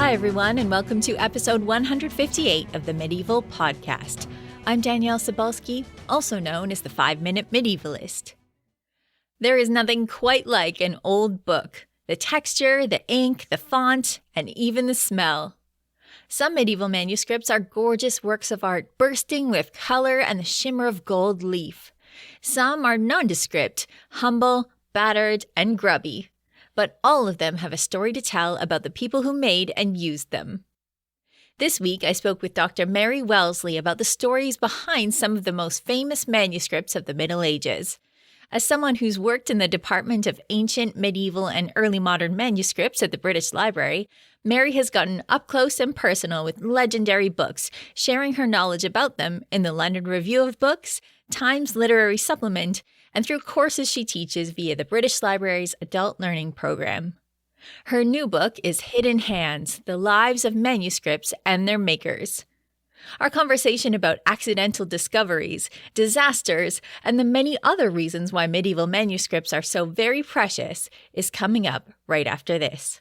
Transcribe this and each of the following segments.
Hi, everyone, and welcome to episode 158 of the Medieval Podcast. I'm Danielle Cebulski, also known as the 5-Minute Medievalist. There is nothing quite like an old book. The texture, the ink, the font, and even the smell. Some medieval manuscripts are gorgeous works of art, bursting with color and the shimmer of gold leaf. Some are nondescript, humble, battered, and grubby. But all of them have a story to tell about the people who made and used them. This week, I spoke with Dr. Mary Wellesley about the stories behind some of the most famous manuscripts of the Middle Ages. As someone who's worked in the Department of Ancient, Medieval, and Early Modern Manuscripts at the British Library, Mary has gotten up close and personal with legendary books, sharing her knowledge about them in the London Review of Books, Times Literary Supplement, and through courses she teaches via the British Library's Adult Learning Program. Her new book is Hidden Hands: The Lives of Manuscripts and Their Makers. Our conversation about accidental discoveries, disasters, and the many other reasons why medieval manuscripts are so very precious is coming up right after this.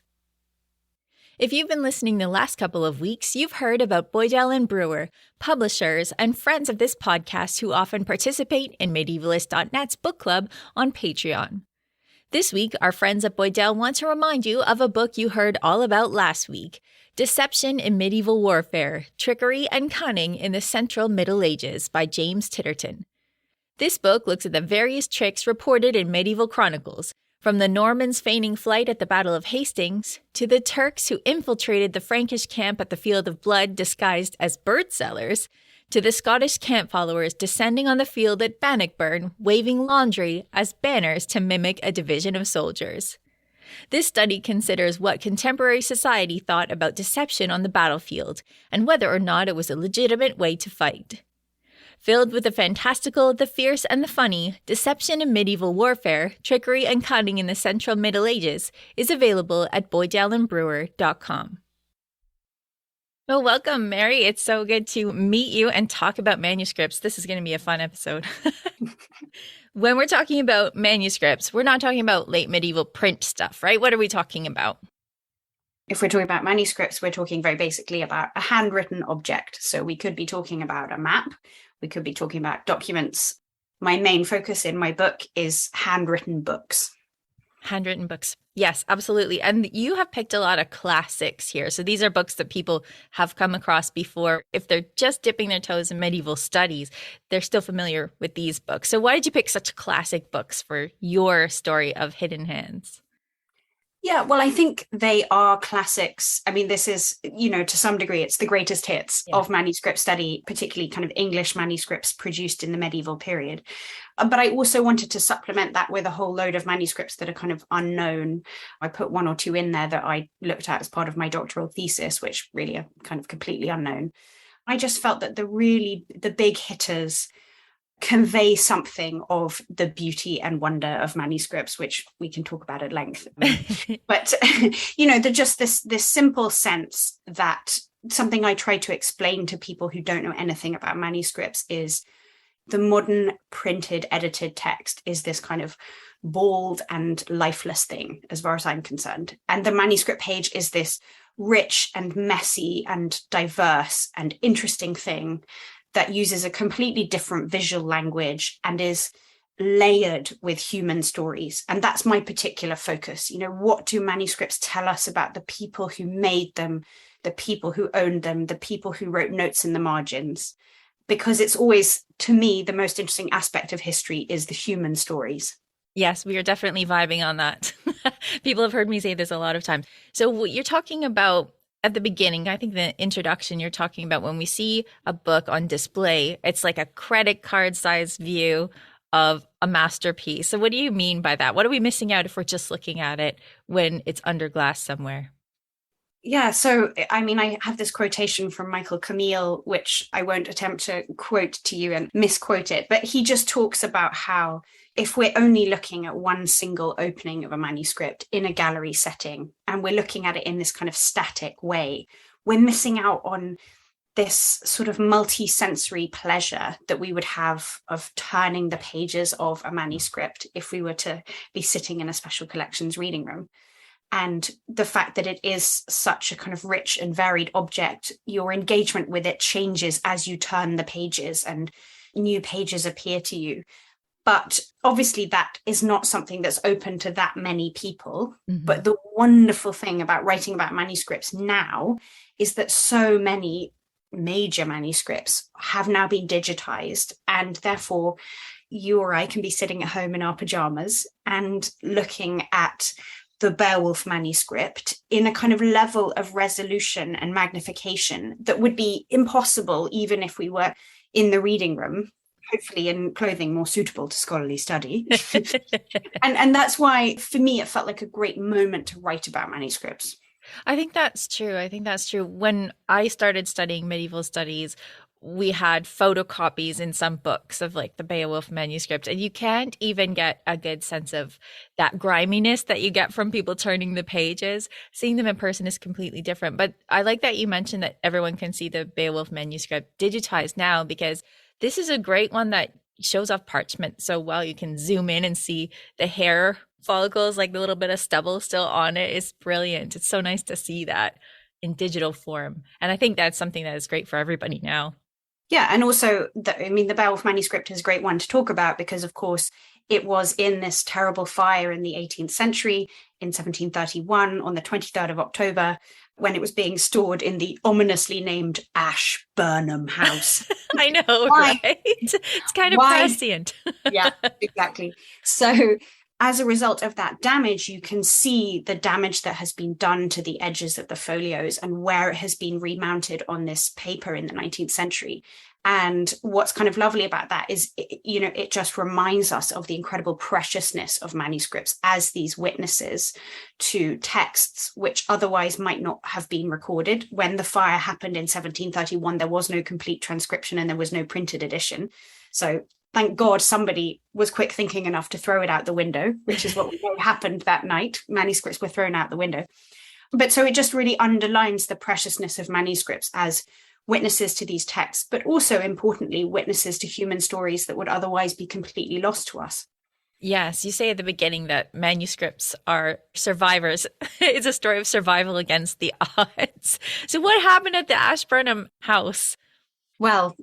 If you've been listening the last couple of weeks, you've heard about Boydell and Brewer, publishers and friends of this podcast who often participate in Medievalist.net's book club on Patreon. This week, our friends at Boydell want to remind you of a book you heard all about last week, Deception in Medieval Warfare, Trickery and Cunning in the Central Middle Ages by James Titterton. This book looks at the various tricks reported in medieval chronicles, from the Normans feigning flight at the Battle of Hastings, to the Turks who infiltrated the Frankish camp at the Field of Blood disguised as bird sellers, to the Scottish camp followers descending on the field at Bannockburn, waving laundry as banners to mimic a division of soldiers. This study considers what contemporary society thought about deception on the battlefield, and whether or not it was a legitimate way to fight. Filled with the fantastical, the fierce, and the funny, Deception in Medieval Warfare, Trickery and Cunning in the Central Middle Ages is available at boydellandbrewer.com. Well, welcome, Mary. It's so good to meet you and talk about manuscripts. This is going to be a fun episode. When we're talking about manuscripts, we're not talking about late medieval print stuff, right? What are we talking about? If we're talking about manuscripts, we're talking very basically about a handwritten object. So we could be talking about a map. We could be talking about documents. My main focus in my book is handwritten books. Handwritten books. Yes, absolutely. And you have picked a lot of classics here. So these are books that people have come across before. If they're just dipping their toes in medieval studies, they're still familiar with these books. So why did you pick such classic books for your story of Hidden Hands? Yeah, well, I think they are classics. I mean, this is, to some degree, it's the greatest hits of manuscript study, particularly kind of English manuscripts produced in the medieval period. But I also wanted to supplement that with a whole load of manuscripts that are kind of unknown. I put one or two in there that I looked at as part of my doctoral thesis, which really are kind of completely unknown. I just felt that the big hitters convey something of the beauty and wonder of manuscripts, which we can talk about at length. But, just this simple sense that something I try to explain to people who don't know anything about manuscripts is the modern printed, edited text is this kind of bald and lifeless thing, as far as I'm concerned. And the manuscript page is this rich and messy and diverse and interesting thing that uses a completely different visual language and is layered with human stories. And that's my particular focus. What do manuscripts tell us about the people who made them, the people who owned them, the people who wrote notes in the margins? Because it's always, to me, the most interesting aspect of history is the human stories. Yes, we are definitely vibing on that. People have heard me say this a lot of times. So what you're talking about at the beginning, I think the introduction, you're talking about when we see a book on display, it's like a credit card size view of a masterpiece. So what do you mean by that? What are we missing out if we're just looking at it when it's under glass somewhere? Yeah, so I mean, I have this quotation from Michael Camille, which I won't attempt to quote to you and misquote it, but he just talks about how if we're only looking at one single opening of a manuscript in a gallery setting, and we're looking at it in this kind of static way, we're missing out on this sort of multi-sensory pleasure that we would have of turning the pages of a manuscript if we were to be sitting in a special collections reading room. and the fact that it is such a kind of rich and varied object, your engagement with it changes as you turn the pages and new pages appear to you. But obviously that is not something that's open to that many people. Mm-hmm. But the wonderful thing about writing about manuscripts now is that so many major manuscripts have now been digitized, and therefore you or I can be sitting at home in our pajamas and looking at the Beowulf manuscript in a kind of level of resolution and magnification that would be impossible even if we were in the reading room, hopefully in clothing more suitable to scholarly study. and that's why, for me, it felt like a great moment to write about manuscripts. I think that's true. When I started studying medieval studies, we had photocopies in some books of like the Beowulf manuscript, and you can't even get a good sense of that griminess that you get from people turning the pages. Seeing them in person is completely different. But I like that you mentioned that everyone can see the Beowulf manuscript digitized now, because this is a great one that shows off parchment so well. You can zoom in and see the hair follicles, like the little bit of stubble still on it. Is brilliant. It's so nice to see that in digital form. And I think that's something that is great for everybody now. Yeah, and also, the Beowulf manuscript is a great one to talk about because, of course, it was in this terrible fire in the 18th century in 1731 on the 23rd of October, when it was being stored in the ominously named Ashburnham House. I know, right? It's kind of prescient. Yeah, exactly. So as a result of that damage, you can see the damage that has been done to the edges of the folios and where it has been remounted on this paper in the 19th century. And what's kind of lovely about that is, it just reminds us of the incredible preciousness of manuscripts as these witnesses to texts which otherwise might not have been recorded. When the fire happened in 1731, there was no complete transcription and there was no printed edition. So thank God somebody was quick thinking enough to throw it out the window, which is what we know happened that night. Manuscripts were thrown out the window. But so it just really underlines the preciousness of manuscripts as witnesses to these texts, but also importantly, witnesses to human stories that would otherwise be completely lost to us. Yes, you say at the beginning that manuscripts are survivors. It's a story of survival against the odds. So what happened at the Ashburnham house? Well,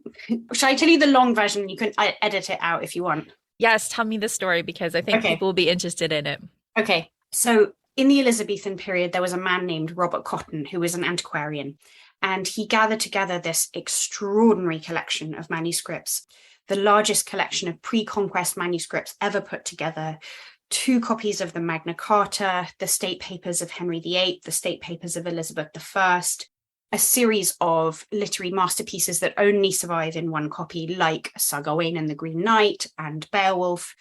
shall I tell you the long version? You can edit it out if you want. Yes, tell me the story, because I think people will be interested in it. Okay, so in the Elizabethan period, there was a man named Robert Cotton who was an antiquarian, and he gathered together this extraordinary collection of manuscripts, the largest collection of pre-conquest manuscripts ever put together, 2 copies of the Magna Carta, the state papers of Henry VIII, the state papers of Elizabeth I, a series of literary masterpieces that only survive in one copy, like Sir Gawain and the Green Knight and Beowulf.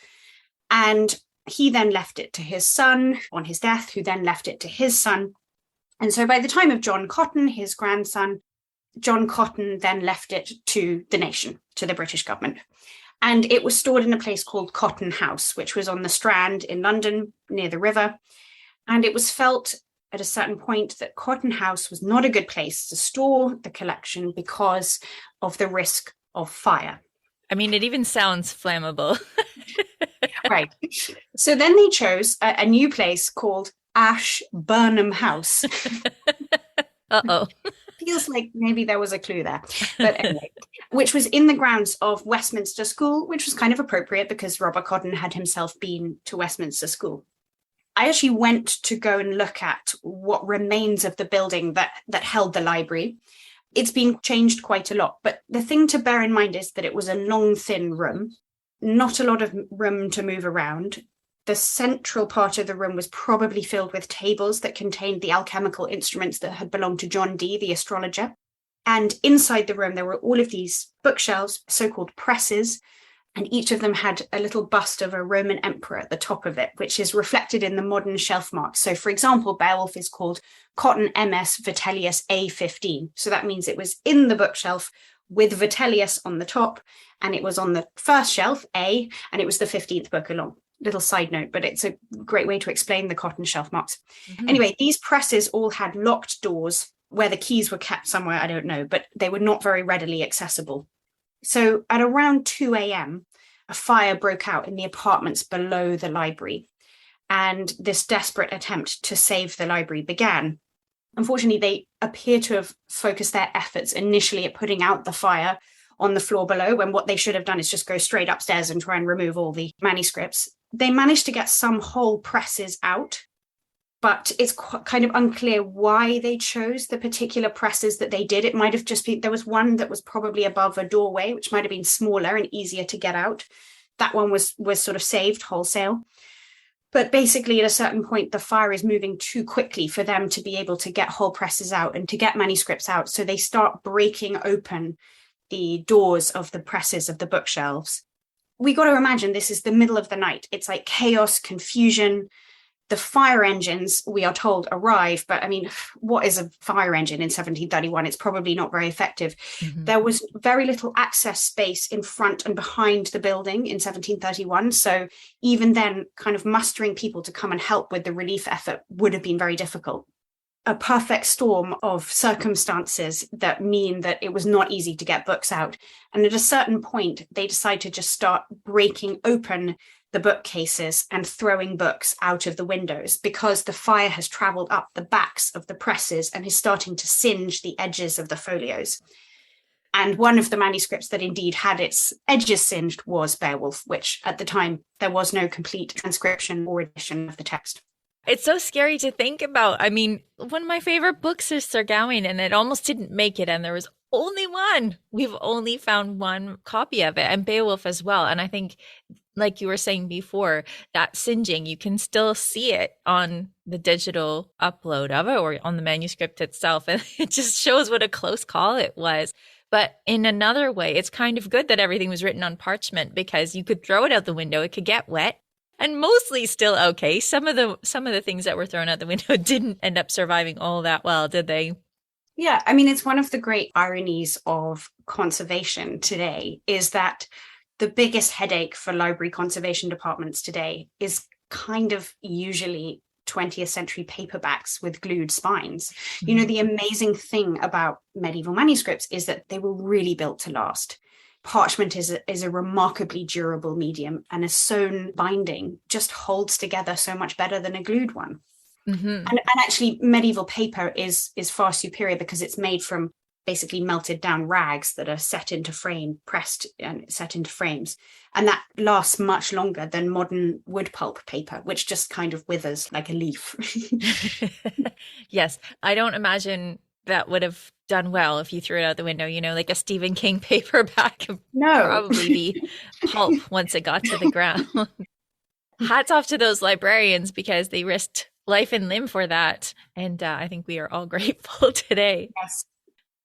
And he then left it to his son on his death, who then left it to his son. And so by the time of John Cotton, his grandson, John Cotton then left it to the nation, to the British government. And it was stored in a place called Cotton House, which was on the Strand in London, near the river. And it was felt at a certain point that Cotton House was not a good place to store the collection because of the risk of fire. I mean, it even sounds flammable. Right. So then they chose a new place called Ashburnham House. Uh-oh. Feels like maybe there was a clue there. But anyway, which was in the grounds of Westminster School, which was kind of appropriate because Robert Cotton had himself been to Westminster School. I actually went to go and look at what remains of the building that held the library. It's been changed quite a lot, but the thing to bear in mind is that it was a long, thin room, not a lot of room to move around. The central part of the room was probably filled with tables that contained the alchemical instruments that had belonged to John Dee, the astrologer. And inside the room, there were all of these bookshelves, so-called presses, and each of them had a little bust of a Roman emperor at the top of it, which is reflected in the modern shelf marks. So, for example, Beowulf is called Cotton MS Vitellius A15. So that means it was in the bookshelf with Vitellius on the top, and it was on the first shelf, A, and it was the 15th book along. Little side note, but it's a great way to explain the Cotton shelf marks. Mm-hmm. Anyway, these presses all had locked doors where the keys were kept somewhere, I don't know, but they were not very readily accessible. So at around 2 a.m., a fire broke out in the apartments below the library. and this desperate attempt to save the library began. Unfortunately, they appear to have focused their efforts initially at putting out the fire on the floor below, when what they should have done is just go straight upstairs and try and remove all the manuscripts. They managed to get some whole presses out, but it's kind of unclear why they chose the particular presses that they did. It might have just been, there was one that was probably above a doorway, which might have been smaller and easier to get out. That one was sort of saved wholesale. But basically, at a certain point, the fire is moving too quickly for them to be able to get whole presses out and to get manuscripts out. So they start breaking open the doors of the presses of the bookshelves. We got to imagine this is the middle of the night. It's like chaos, confusion. The fire engines, we are told, arrive. But I mean, what is a fire engine in 1731? It's probably not very effective. Mm-hmm. There was very little access space in front and behind the building in 1731. So even then, kind of mustering people to come and help with the relief effort would have been very difficult. A perfect storm of circumstances that mean that it was not easy to get books out. And at a certain point, they decide to just start breaking open the bookcases and throwing books out of the windows, because the fire has traveled up the backs of the presses and is starting to singe the edges of the folios. And one of the manuscripts that indeed had its edges singed was Beowulf, which at the time there was no complete transcription or edition of the text. It's so scary to think about. I mean, one of my favorite books is Sir Gawain, and it almost didn't make it. And there was only one. We've only found one copy of it, and Beowulf as well. And I think, like you were saying before, that singeing, you can still see it on the digital upload of it or on the manuscript itself. And it just shows what a close call it was. But in another way, it's kind of good that everything was written on parchment, because you could throw it out the window. It could get wet. And mostly still okay. Some of the things that were thrown out the window didn't end up surviving all that well, did they? Yeah, I mean, it's one of the great ironies of conservation today is that the biggest headache for library conservation departments today is kind of usually 20th century paperbacks with glued spines. Mm-hmm. You know, the amazing thing about medieval manuscripts is that they were really built to last. Parchment is a remarkably durable medium, and a sewn binding just holds together so much better than a glued one. Mm-hmm. And actually, medieval paper is far superior because it's made from basically melted down rags that are set into frame, pressed and set into frames. And that lasts much longer than modern wood pulp paper, which just kind of withers like a leaf. Yes, I don't imagine that would have done well if you threw it out the window, you know, like a Stephen King paperback. No. Probably be pulp once it got to the ground. Hats off to those librarians, because they risked life and limb for that. And I think we are all grateful today. Yes.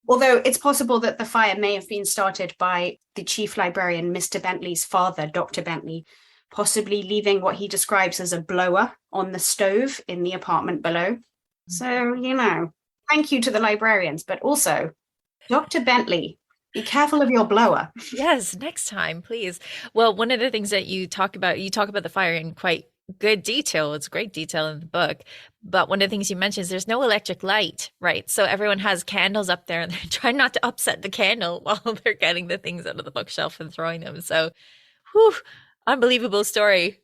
Although it's possible that the fire may have been started by the chief librarian, Mr. Bentley's father, Dr. Bentley, possibly leaving what he describes as a blower on the stove in the apartment below. So, you know, thank you to the librarians, but also, Dr. Bentley, be careful of your blower. Yes, next time, please. Well, one of the things that you talk about the fire in quite good detail. It's great detail in the book. But one of the things you mentioned is there's no electric light, right? So everyone has candles up there, and they're trying not to upset the candle while they're getting the things out of the bookshelf and throwing them. So, unbelievable story.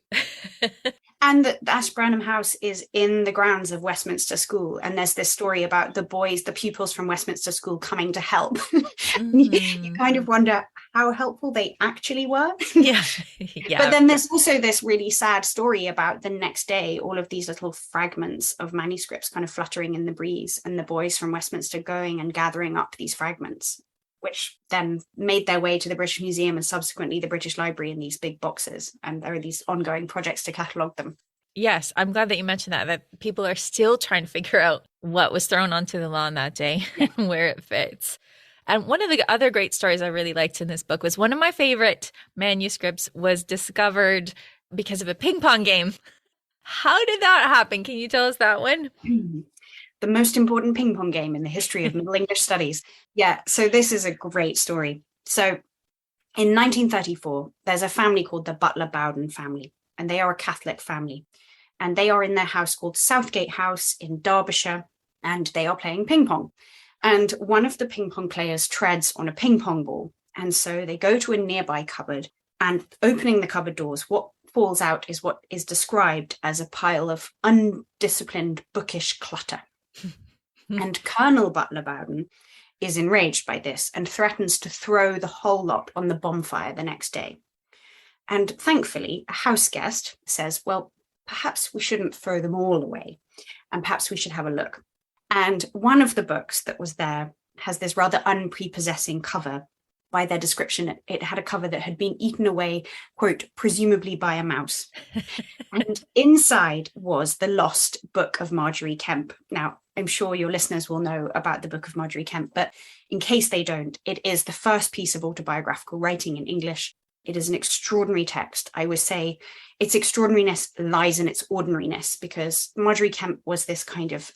And the Ashburnham House is in the grounds of Westminster School. And there's this story about the pupils from Westminster School coming to help. Mm-hmm. You kind of wonder how helpful they actually were. Yeah. But then there's also this really sad story about the next day, all of these little fragments of manuscripts kind of fluttering in the breeze, and the boys from Westminster going and gathering up these fragments, which then made their way to the British Museum and subsequently the British Library in these big boxes. And there are these ongoing projects to catalogue them. Yes, I'm glad that you mentioned that people are still trying to figure out what was thrown onto the lawn that day and where it fits. And one of the other great stories I really liked in this book was one of my favorite manuscripts was discovered because of a ping pong game. How did that happen? Can you tell us that one? The most important ping pong game in the history of Middle English studies. Yeah, so this is a great story. So in 1934, there's a family called the Butler-Bowden family, and they are a Catholic family. And they are in their house called Southgate House in Derbyshire, and they are playing ping pong. And one of the ping pong players treads on a ping pong ball. And so they go to a nearby cupboard, and opening the cupboard doors, what falls out is what is described as a pile of undisciplined bookish clutter. And Colonel Butler Bowden is enraged by this and threatens to throw the whole lot on the bonfire the next day. And thankfully, a house guest says, well, perhaps we shouldn't throw them all away, and perhaps we should have a look. And one of the books that was there has this rather unprepossessing cover. By their description, it had a cover that had been eaten away, quote, presumably by a mouse. And inside was the lost book of Margery Kempe. Now, I'm sure your listeners will know about the book of Margery Kempe, but in case they don't, it is the first piece of autobiographical writing in English. It is an extraordinary text. I would say its extraordinariness lies in its ordinariness, because Margery Kempe was this kind of,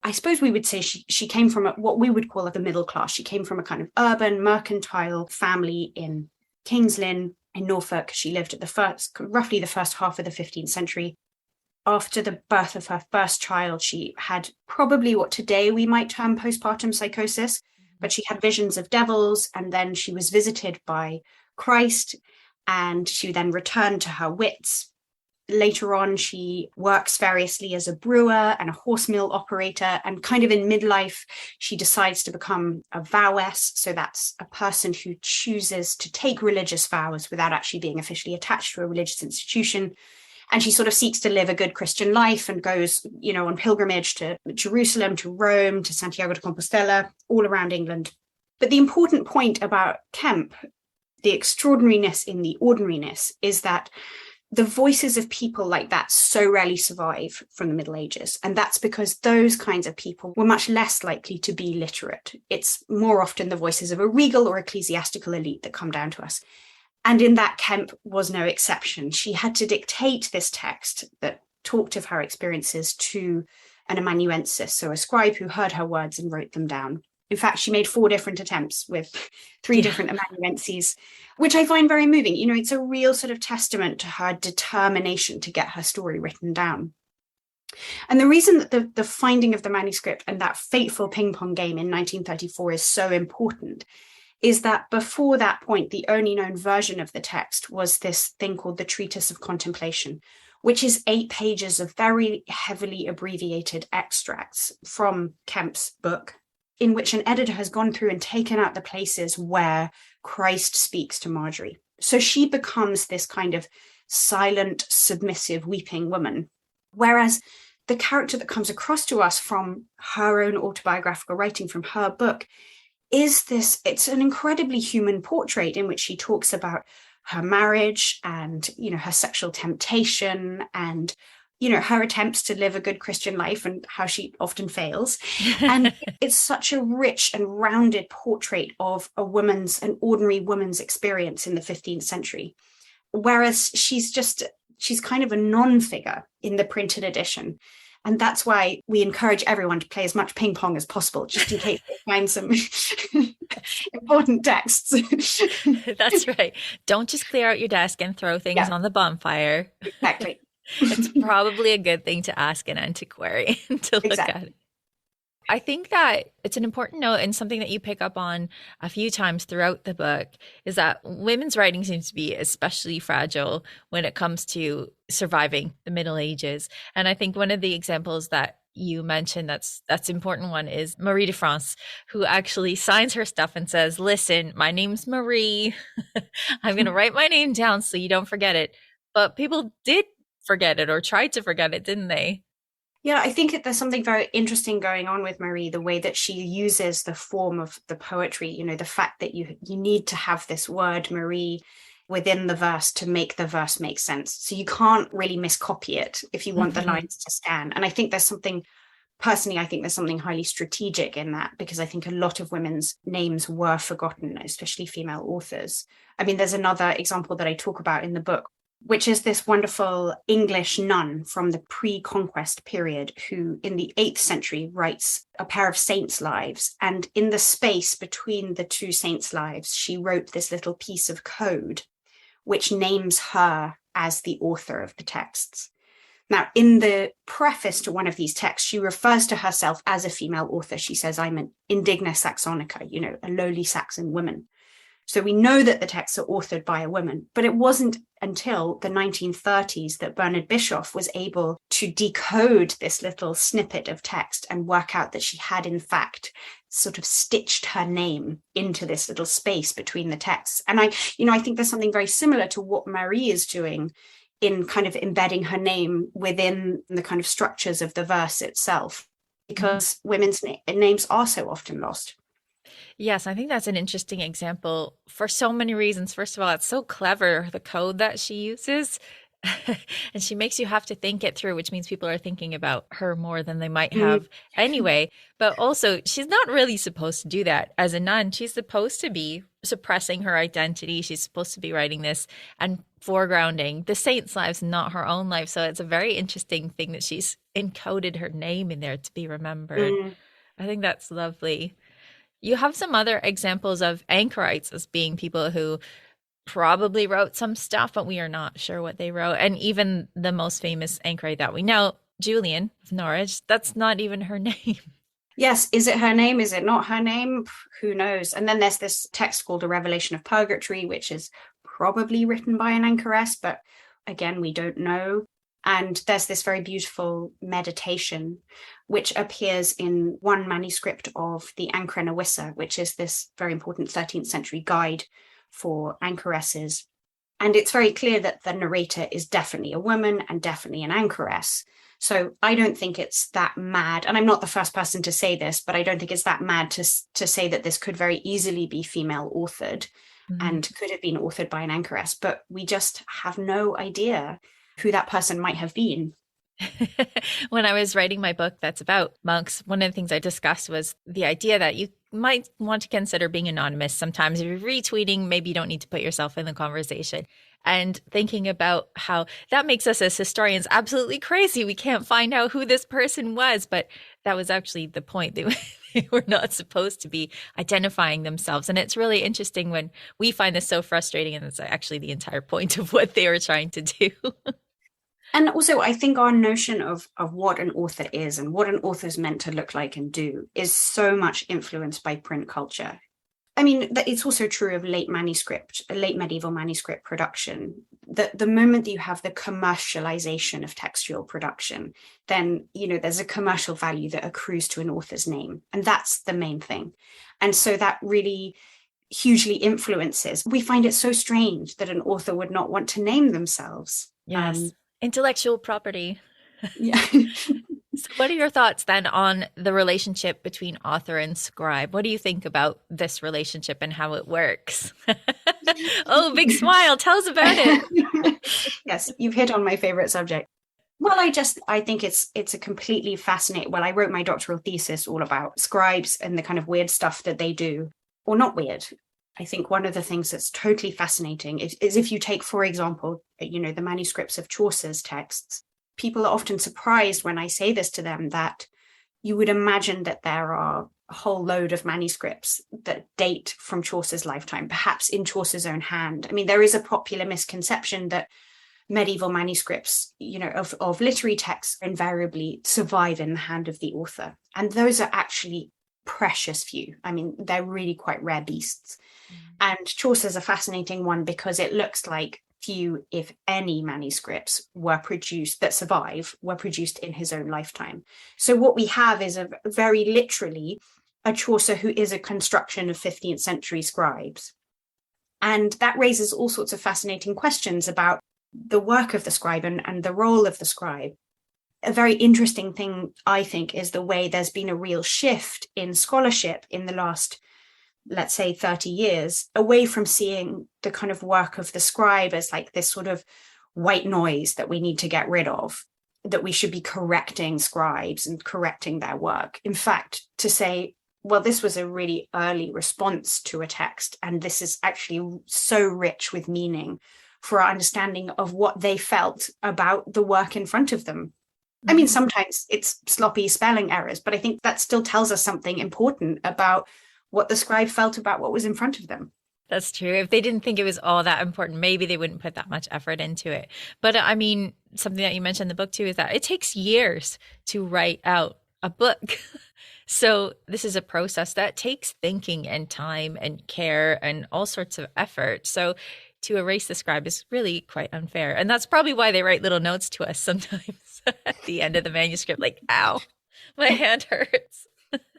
I suppose we would say she came from what we would call the middle class. She came from a kind of urban mercantile family in King's Lynn in Norfolk. She lived at roughly the first half of the 15th century. After the birth of her first child, she had probably what today we might term postpartum psychosis, but she had visions of devils, and then she was visited by Christ, and she then returned to her wits. Later on, she works variously as a brewer and a horse mill operator, and kind of in midlife, she decides to become a vowess. So that's a person who chooses to take religious vows without actually being officially attached to a religious institution. And she sort of seeks to live a good Christian life and goes, on pilgrimage to Jerusalem, to Rome, to Santiago de Compostela, all around England. But the important point about Kempe, the extraordinariness in the ordinariness, is that the voices of people like that so rarely survive from the Middle Ages. And that's because those kinds of people were much less likely to be literate. It's more often the voices of a regal or ecclesiastical elite that come down to us. And in that, Kempe was no exception. She had to dictate this text that talked of her experiences to an amanuensis, so a scribe who heard her words and wrote them down. In fact, she made 4 different attempts with 3 different amanuenses, which I find very moving. It's a real sort of testament to her determination to get her story written down. And the reason that the finding of the manuscript and that fateful ping pong game in 1934 is so important is that before that point, the only known version of the text was this thing called the Treatise of Contemplation, which is 8 pages of very heavily abbreviated extracts from Kempe's book, in which an editor has gone through and taken out the places where Christ speaks to Margery. So she becomes this kind of silent, submissive, weeping woman. Whereas the character that comes across to us from her own autobiographical writing, from her book, it's an incredibly human portrait in which she talks about her marriage and, her sexual temptation and, her attempts to live a good Christian life and how she often fails. And it's such a rich and rounded portrait of an ordinary woman's experience in the 15th century. Whereas she's kind of a non-figure in the printed edition. And that's why we encourage everyone to play as much ping pong as possible, just in case they find some important texts. That's right. Don't just clear out your desk and throw things on the bonfire. Exactly. It's probably a good thing to ask an antiquary to look at it. I think that it's an important note, and something that you pick up on a few times throughout the book is that women's writing seems to be especially fragile when it comes to surviving the Middle Ages. And I think one of the examples that you mentioned that's important one is Marie de France, who actually signs her stuff and says, listen, my name's Marie. I'm going to write my name down so you don't forget it. But people did forget it or tried to forget it, didn't they? Yeah, I think there's something very interesting going on with Marie, the way that she uses the form of the poetry, the fact that you need to have this word Marie within the verse to make the verse make sense. So you can't really miscopy it if you want the lines to stand. And I think there's something highly strategic in that, because I think a lot of women's names were forgotten, especially female authors. I mean, there's another example that I talk about in the book, which is this wonderful English nun from the pre-conquest period who in the 8th century writes a pair of saints' lives. And in the space between the 2 saints' lives, she wrote this little piece of code which names her as the author of the texts. Now, in the preface to one of these texts, she refers to herself as a female author. She says, I'm an indigna Saxonica, a lowly Saxon woman. So we know that the texts are authored by a woman, but it wasn't until the 1930s that Bernard Bischoff was able to decode this little snippet of text and work out that she had in fact sort of stitched her name into this little space between the texts. And I think there's something very similar to what Marie is doing in kind of embedding her name within the kind of structures of the verse itself, because women's names are so often lost. Yes, I think that's an interesting example for so many reasons. First of all, it's so clever, the code that she uses. And she makes you have to think it through, which means people are thinking about her more than they might have anyway. But also, she's not really supposed to do that as a nun. She's supposed to be suppressing her identity. She's supposed to be writing this and foregrounding the saints' lives, not her own life. So it's a very interesting thing that she's encoded her name in there to be remembered. I think that's lovely. You have some other examples of anchorites as being people who probably wrote some stuff, but we are not sure what they wrote. And even the most famous anchorite that we know, Julian of Norwich, that's not even her name. Yes. Is it her name? Is it not her name? Who knows? And then there's this text called A Revelation of Purgatory, which is probably written by an anchoress, but again, we don't know. And there's this very beautiful meditation, which appears in one manuscript of the Ancra Novissa, which is this very important 13th century guide for anchoresses. And it's very clear that the narrator is definitely a woman and definitely an anchoress. So I don't think it's that mad. And I'm not the first person to say this, but I don't think it's that mad to say that this could very easily be female authored and could have been authored by an anchoress. But we just have no idea who that person might have been. When I was writing my book that's about monks, one of the things I discussed was the idea that you might want to consider being anonymous. Sometimes if you're retweeting, maybe you don't need to put yourself in the conversation. And thinking about how that makes us as historians absolutely crazy. We can't find out who this person was, but that was actually the point. They were not supposed to be identifying themselves. And it's really interesting when we find this so frustrating, and it's actually the entire point of what they were trying to do. And also, I think our notion of what an author is and what an author is meant to look like and do is so much influenced by print culture. I mean, it's also true of late medieval manuscript production. The moment that you have the commercialization of textual production, then, there's a commercial value that accrues to an author's name. And that's the main thing. And so that really hugely influences. We find it so strange that an author would not want to name themselves. Yes. Intellectual property. Yeah. So what are your thoughts then on the relationship between author and scribe? What do you think about this relationship and how it works? Oh, big smile. Tell us about it. Yes, you've hit on my favorite subject. Well, I think it's a completely fascinating. Well, I wrote my doctoral thesis all about scribes and the kind of weird stuff that they do, or not weird. I think one of the things that's totally fascinating is if you take, for example, the manuscripts of Chaucer's texts. People are often surprised when I say this to them, that you would imagine that there are a whole load of manuscripts that date from Chaucer's lifetime, perhaps in Chaucer's own hand. I mean, there is a popular misconception that medieval manuscripts, of literary texts invariably survive in the hand of the author. And those are actually precious few. I mean, they're really quite rare beasts. And Chaucer's a fascinating one because it looks like few, if any, manuscripts were produced in his own lifetime. So what we have is very literally a Chaucer who is a construction of 15th century scribes. And that raises all sorts of fascinating questions about the work of the scribe and the role of the scribe. A very interesting thing, I think, is the way there's been a real shift in scholarship in the last, let's say, 30 years, away from seeing the kind of work of the scribe as like this sort of white noise that we need to get rid of, that we should be correcting scribes and correcting their work. In fact, to say, well, this was a really early response to a text, and this is actually so rich with meaning for our understanding of what they felt about the work in front of them. I mean, sometimes it's sloppy spelling errors, but I think that still tells us something important about what the scribe felt about what was in front of them. That's true. If they didn't think it was all that important, maybe they wouldn't put that much effort into it. But I mean, something that you mentioned in the book too is that it takes years to write out a book. So this is a process that takes thinking and time and care and all sorts of effort. So to erase the scribe is really quite unfair. And that's probably why they write little notes to us sometimes at the end of the manuscript, like, ow, my hand hurts.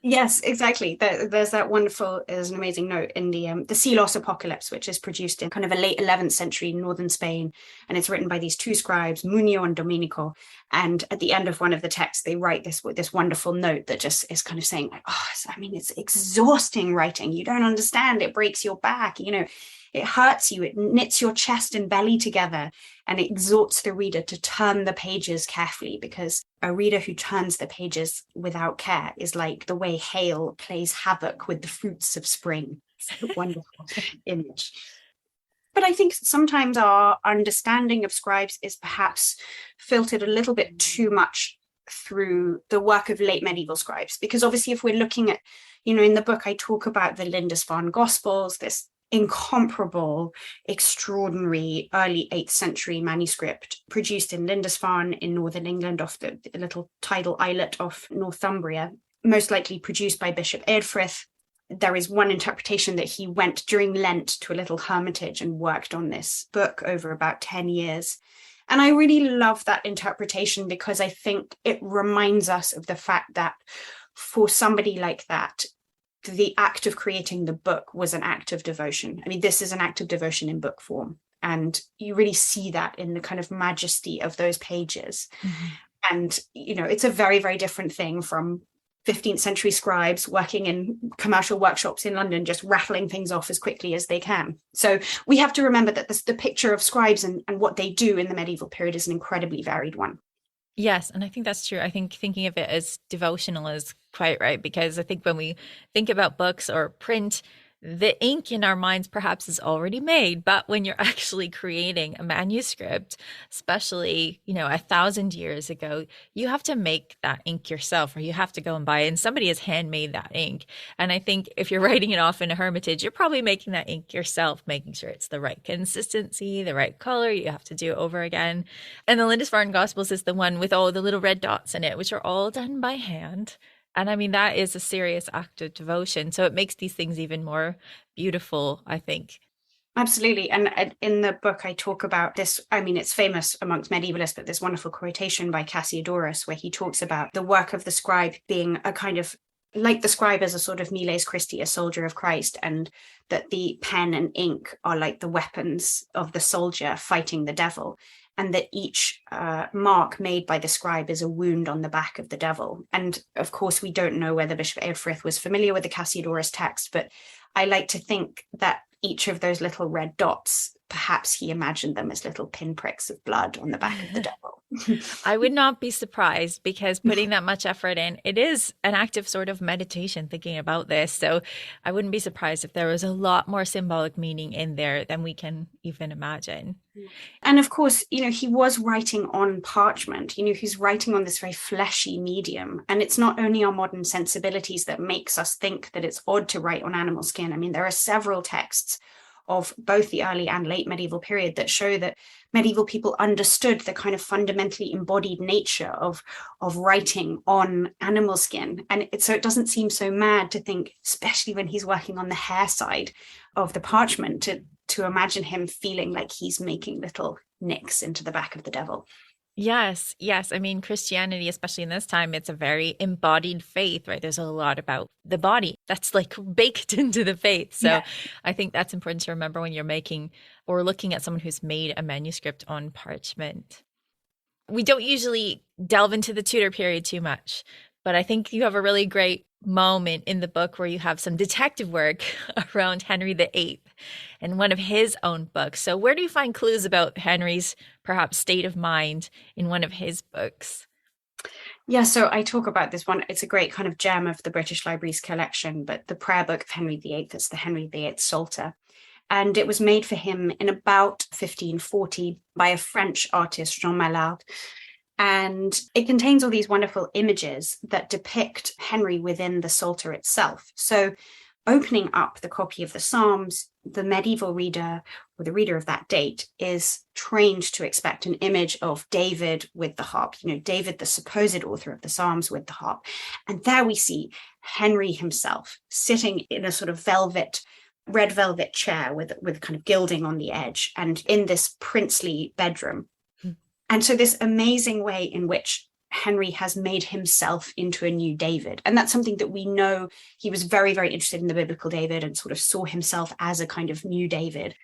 Yes, exactly. There's that wonderful, there's an amazing note in the Silos Apocalypse, which is produced in kind of a late 11th century northern Spain. And it's written by these two scribes, Munio and Domenico. And at the end of one of the texts, they write this wonderful note that just is kind of saying, like, oh, I mean, it's exhausting writing. You don't understand. It breaks your back. You know, it hurts you. It knits your chest and belly together, and it exhorts the reader to turn the pages carefully, because a reader who turns the pages without care is like the way hail plays havoc with the fruits of spring. It's a wonderful image. But I think sometimes our understanding of scribes is perhaps filtered a little bit too much through the work of late medieval scribes, because obviously if we're looking at, you know, in the book I talk about the Lindisfarne Gospels, this incomparable, extraordinary early 8th century manuscript produced in Lindisfarne in northern England off the little tidal islet of Northumbria, most likely produced by Bishop Eadfrith. There is one interpretation that he went during Lent to a little hermitage and worked on this book over about 10 years. And I really love that interpretation, because I think it reminds us of the fact that for somebody like that, the act of creating the book was an act of devotion. I mean, this is an act of devotion in book form. And you really see that in the kind of majesty of those pages. Mm-hmm. And, you know, it's a very, very different thing from 15th century scribes working in commercial workshops in London, just rattling things off as quickly as they can. So we have to remember that the picture of scribes and what they do in the medieval period is an incredibly varied one. Yes, and I think that's true. I think thinking of it as devotional is quite right, because I think when we think about books or print, the ink in our minds perhaps is already made, but when you're actually creating a manuscript, especially, you know, 1,000 years ago, you have to make that ink yourself, or you have to go and buy it, and somebody has handmade that ink. And I think if you're writing it off in a hermitage, you're probably making that ink yourself, making sure it's the right consistency, the right color. You have to do it over again. And the Lindisfarne Gospels is the one with all the little red dots in it, which are all done by hand. And I mean, that is a serious act of devotion. So it makes these things even more beautiful, I think. Absolutely. And in the book, I talk about this. I mean, it's famous amongst medievalists, but this wonderful quotation by Cassiodorus, where he talks about the work of the scribe being a kind of like the scribe as a sort of Miles Christi, a soldier of Christ, and that the pen and ink are like the weapons of the soldier fighting the devil. And that each mark made by the scribe is a wound on the back of the devil. And of course, we don't know whether Bishop Eadfrith was familiar with the Cassiodorus text, but I like to think that each of those little red dots, perhaps he imagined them as little pinpricks of blood on the back of the devil. I would not be surprised, because putting that much effort in, it is an active sort of meditation thinking about this. So I wouldn't be surprised if there was a lot more symbolic meaning in there than we can even imagine. And of course, you know, he was writing on parchment, you know, he's writing on this very fleshy medium. And it's not only our modern sensibilities that makes us think that it's odd to write on animal skin. I mean, there are several texts of both the early and late medieval period that show that medieval people understood the kind of fundamentally embodied nature of writing on animal skin. And so it doesn't seem so mad to think, especially when he's working on the hair side of the parchment, to imagine him feeling like he's making little nicks into the back of the devil. Yes. I mean, Christianity, especially in this time, it's a very embodied faith, right? There's a lot about the body that's like baked into the faith. So yeah. I think that's important to remember when you're making or looking at someone who's made a manuscript on parchment. We don't usually delve into the Tudor period too much, but I think you have a really great moment in the book where you have some detective work around Henry VIII and one of his own books. So where do you find clues about Henry's perhaps state of mind in one of his books? Yeah, so I talk about this one. It's a great kind of gem of the British Library's collection, but the prayer book of Henry VIII, it's the Henry VIII Psalter. And it was made for him in about 1540 by a French artist, Jean Mallard. And it contains all these wonderful images that depict Henry within the Psalter itself. So opening up the copy of the Psalms, the medieval reader or the reader of that date is trained to expect an image of David with the harp, David, the supposed author of the Psalms, with the harp. And there we see Henry himself sitting in a sort of red velvet chair with kind of gilding on the edge and in this princely bedroom. And so this amazing way in which Henry has made himself into a new David. And that's something that we know. He was very, very interested in the biblical David and sort of saw himself as a kind of new David.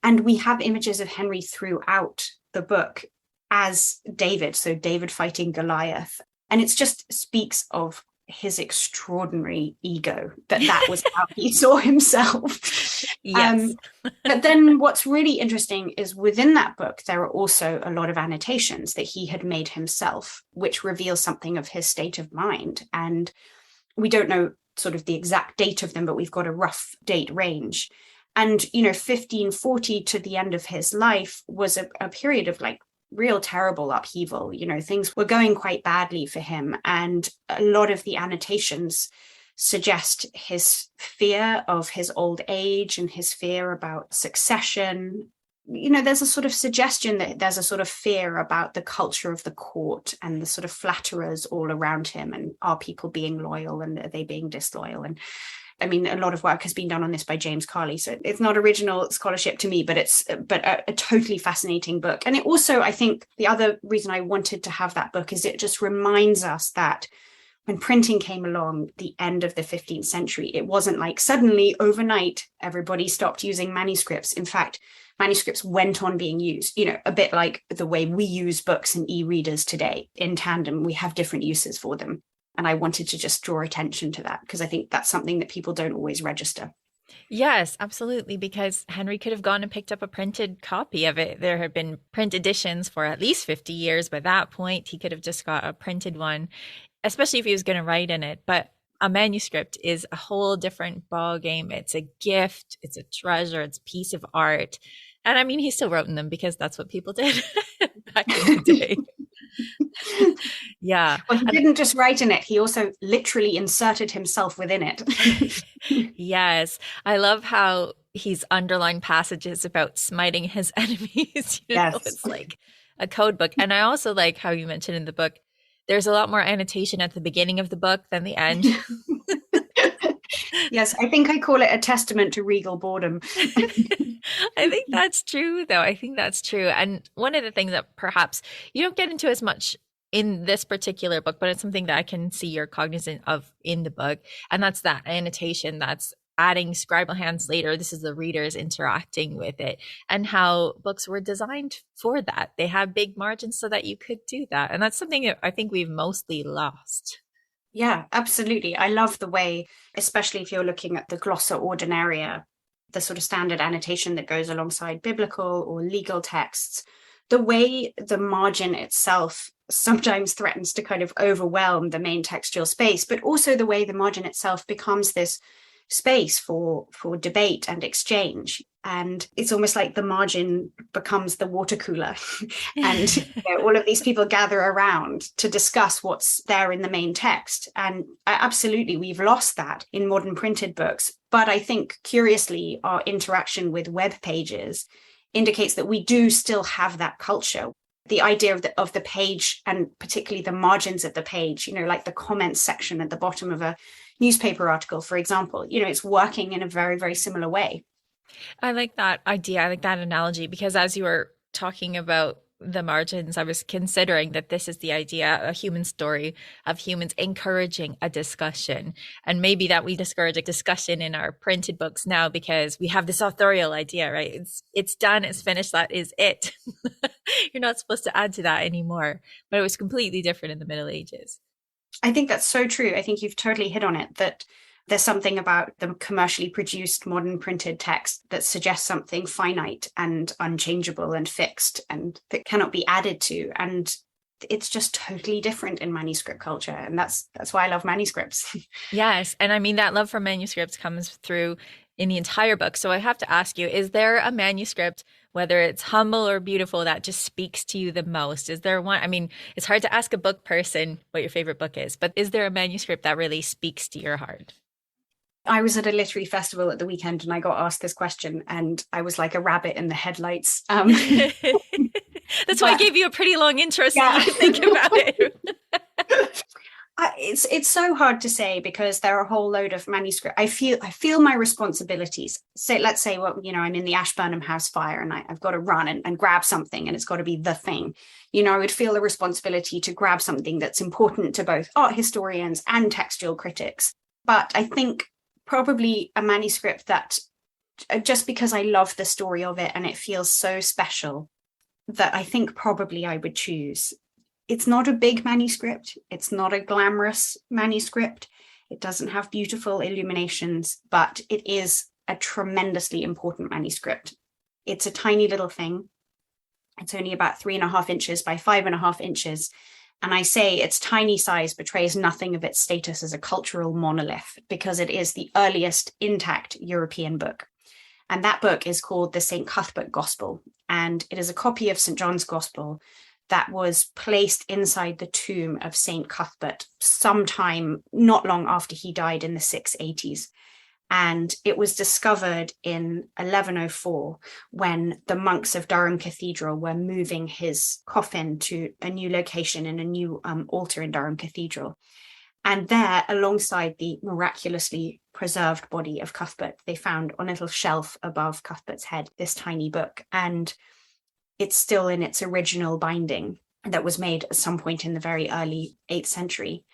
And we have images of Henry throughout the book as David. So David fighting Goliath. And it just speaks of his extraordinary ego, that was how he saw himself. Yes. But then what's really interesting is within that book, there are also a lot of annotations that he had made himself, which reveal something of his state of mind. And we don't know sort of the exact date of them, but we've got a rough date range. And, 1540 to the end of his life was a period of real terrible upheaval. Things were going quite badly for him. And a lot of the annotations suggest his fear of his old age and his fear about succession. There's a sort of suggestion that there's a sort of fear about the culture of the court and the sort of flatterers all around him. And are people being loyal and are they being disloyal? And a lot of work has been done on this by James Carley, so it's not original scholarship to me, but it's a totally fascinating book. And it also, I think, the other reason I wanted to have that book is it just reminds us that when printing came along, the end of the 15th century, it wasn't like suddenly overnight everybody stopped using manuscripts. In fact, manuscripts went on being used, a bit like the way we use books and e-readers today. In tandem, we have different uses for them. And I wanted to just draw attention to that because I think that's something that people don't always register. Yes, absolutely. Because Henry could have gone and picked up a printed copy of it. There had been print editions for at least 50 years. By that point, he could have just got a printed one, especially if he was going to write in it. But a manuscript is a whole different ball game. It's a gift. It's a treasure. It's a piece of art. And he still wrote in them because that's what people did back in the day. Yeah. Well, he didn't just write in it. He also literally inserted himself within it. Yes. I love how he's underlined passages about smiting his enemies. Yes. It's like a code book. And I also like how you mentioned in the book, there's a lot more annotation at the beginning of the book than the end. Yes, I think I call it a testament to regal boredom. I think that's true, though. I think that's true. And one of the things that perhaps you don't get into as much in this particular book, but it's something that I can see you're cognizant of in the book. And that's that annotation that's adding scribal hands later. This is the readers interacting with it and how books were designed for that. They had big margins so that you could do that. And that's something that I think we've mostly lost. Yeah, absolutely. I love the way, especially if you're looking at the glossa ordinaria, the sort of standard annotation that goes alongside biblical or legal texts, the way the margin itself sometimes threatens to kind of overwhelm the main textual space, but also the way the margin itself becomes this space for debate and exchange. And it's almost like the margin becomes the water cooler and all of these people gather around to discuss what's there in the main text. And absolutely, we've lost that in modern printed books. But I think, curiously, our interaction with web pages indicates that we do still have that culture. The idea of the page, and particularly the margins of the page, like the comments section at the bottom of a newspaper article, for example, it's working in a very, very similar way. I like that idea. I like that analogy, because as you were talking about the margins, I was considering that this is the idea, a human story of humans encouraging a discussion. And maybe that we discourage a discussion in our printed books now because we have this authorial idea, right? It's done, it's finished, that is it. You're not supposed to add to that anymore. But it was completely different in the Middle Ages. I think that's so true. I think you've totally hit on it, that there's something about the commercially produced modern printed text that suggests something finite and unchangeable and fixed and that cannot be added to. And it's just totally different in manuscript culture. And that's why I love manuscripts. Yes. And I mean, that love for manuscripts comes through in the entire book. So I have to ask you, is there a manuscript, whether it's humble or beautiful, that just speaks to you the most? Is there one? I mean, it's hard to ask a book person what your favorite book is, but is there a manuscript that really speaks to your heart? I was at a literary festival at the weekend and I got asked this question and I was like a rabbit in the headlights. That's why I gave you a pretty long intro so you can think about it. It's so hard to say because there are a whole load of manuscript. I feel my responsibilities. So let's say, well, I'm in the Ashburnham House fire and I've got to run and grab something and it's got to be the thing. I would feel a responsibility to grab something that's important to both art historians and textual critics. But I think probably a manuscript that, just because I love the story of it and it feels so special, that I think probably I would choose. It's not a big manuscript. It's not a glamorous manuscript. It doesn't have beautiful illuminations, but it is a tremendously important manuscript. It's a tiny little thing. It's only about 3.5 inches by 5.5 inches. And I say its tiny size betrays nothing of its status as a cultural monolith because it is the earliest intact European book. And that book is called the St. Cuthbert Gospel. And it is a copy of St. John's Gospel that was placed inside the tomb of St. Cuthbert sometime not long after he died in the 680s. And it was discovered in 1104 when the monks of Durham Cathedral were moving his coffin to a new location in a new altar in Durham Cathedral. And there, alongside the miraculously preserved body of Cuthbert, they found on a little shelf above Cuthbert's head this tiny book. And it's still in its original binding that was made at some point in the very early 8th century.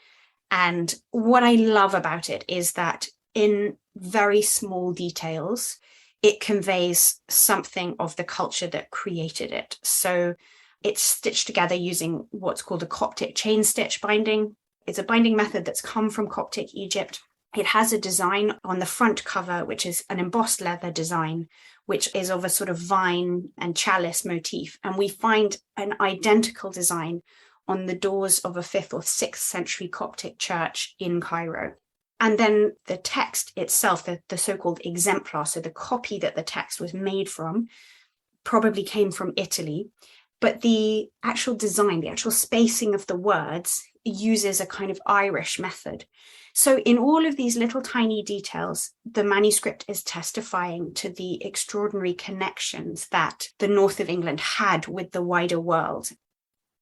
And what I love about it is that in very small details, it conveys something of the culture that created it. So it's stitched together using what's called a Coptic chain stitch binding. It's a binding method that's come from Coptic Egypt. It has a design on the front cover, which is an embossed leather design, which is of a sort of vine and chalice motif. And we find an identical design on the doors of a 5th or 6th century Coptic church in Cairo. And then the text itself, the so-called exemplar, so the copy that the text was made from, probably came from Italy. But the actual design, the actual spacing of the words uses a kind of Irish method. So in all of these little tiny details, the manuscript is testifying to the extraordinary connections that the north of England had with the wider world.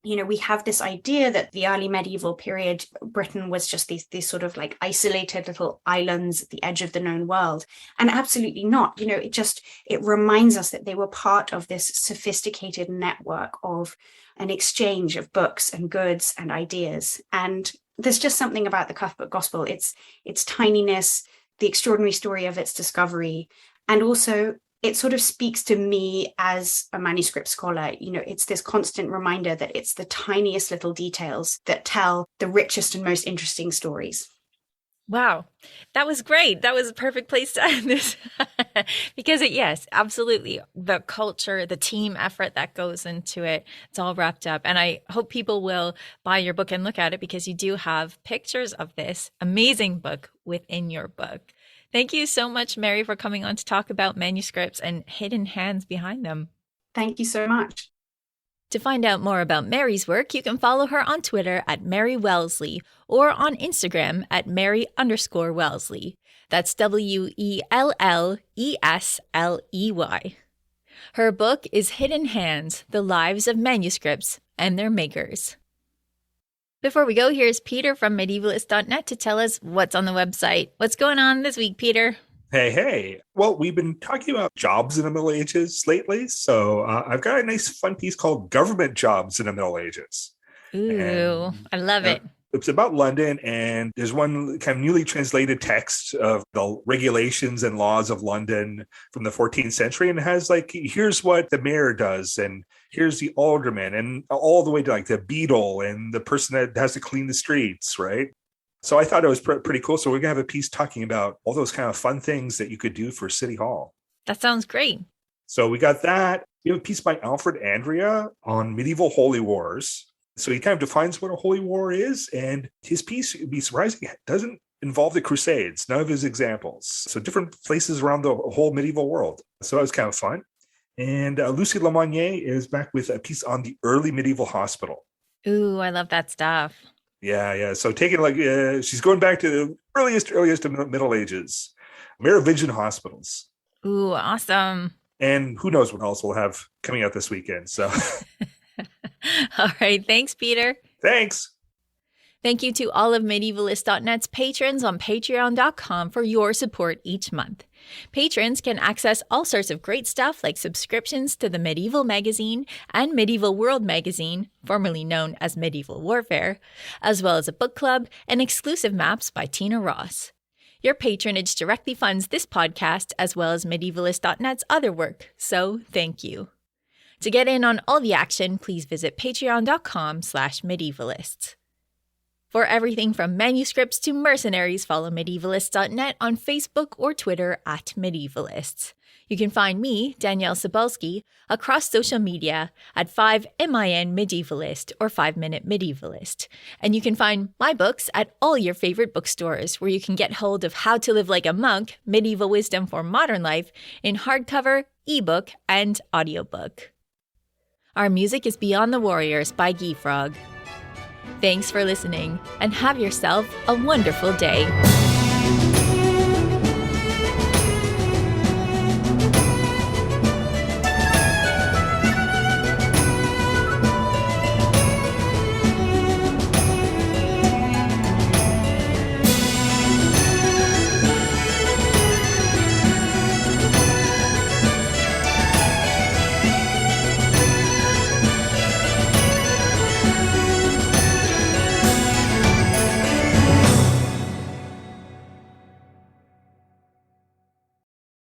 We have this idea that the early medieval period, Britain was just these sort of like isolated little islands at the edge of the known world. And absolutely not. It reminds us that they were part of this sophisticated network of an exchange of books and goods and ideas. And there's just something about the Cuthbert Gospel, its tininess, the extraordinary story of its discovery, and also it sort of speaks to me as a manuscript scholar. It's this constant reminder that it's the tiniest little details that tell the richest and most interesting stories. Wow, that was great. That was a perfect place to end this. Because yes, absolutely. The culture, the team effort that goes into it, it's all wrapped up. And I hope people will buy your book and look at it because you do have pictures of this amazing book within your book. Thank you so much, Mary, for coming on to talk about manuscripts and hidden hands behind them. Thank you so much. To find out more about Mary's work, you can follow her on Twitter at Mary Wellesley or on Instagram at Mary_Wellesley. That's WELLESLEY. Her book is Hidden Hands, The Lives of Manuscripts and Their Makers. Before we go, here's Peter from medievalist.net to tell us what's on the website. What's going on this week, Peter? Hey. Well, we've been talking about jobs in the Middle Ages lately. So I've got a nice fun piece called Government Jobs in the Middle Ages. Ooh, I love it. It's about London, and there's one kind of newly translated text of the regulations and laws of London from the 14th century. And it has here's what the mayor does, and here's the alderman, and all the way to the beadle and the person that has to clean the streets, right? So I thought it was pretty cool. So we're going to have a piece talking about all those kind of fun things that you could do for City Hall. That sounds great. So we got that. We have a piece by Alfred Andrea on medieval holy wars. So he kind of defines what a holy war is. And his piece, would be surprising, doesn't involve the Crusades, none of his examples. So different places around the whole medieval world. So that was kind of fun. And Lucy Lemonnier is back with a piece on the early medieval hospital. Ooh, I love that stuff. Yeah. So taking she's going back to the earliest of Middle Ages. Merovingian hospitals. Ooh, awesome. And who knows what else we'll have coming out this weekend. So, all right. Thanks, Peter. Thanks. Thank you to all of Medievalist.net's patrons on patreon.com for your support each month. Patrons can access all sorts of great stuff like subscriptions to the Medieval Magazine and Medieval World Magazine, formerly known as Medieval Warfare, as well as a book club and exclusive maps by Tina Ross. Your patronage directly funds this podcast as well as Medievalist.net's other work, so thank you. To get in on all the action, please visit patreon.com/medievalists. For everything from manuscripts to mercenaries, follow Medievalists.net on Facebook or Twitter @Medievalists. You can find me, Danielle Cebulski, across social media at 5MIN Medievalist or 5 Minute Medievalist. And you can find my books at all your favorite bookstores, where you can get hold of How to Live Like a Monk, Medieval Wisdom for Modern Life in hardcover, ebook, and audiobook. Our music is Beyond the Warriors by Guy Frog. Thanks for listening, and have yourself a wonderful day.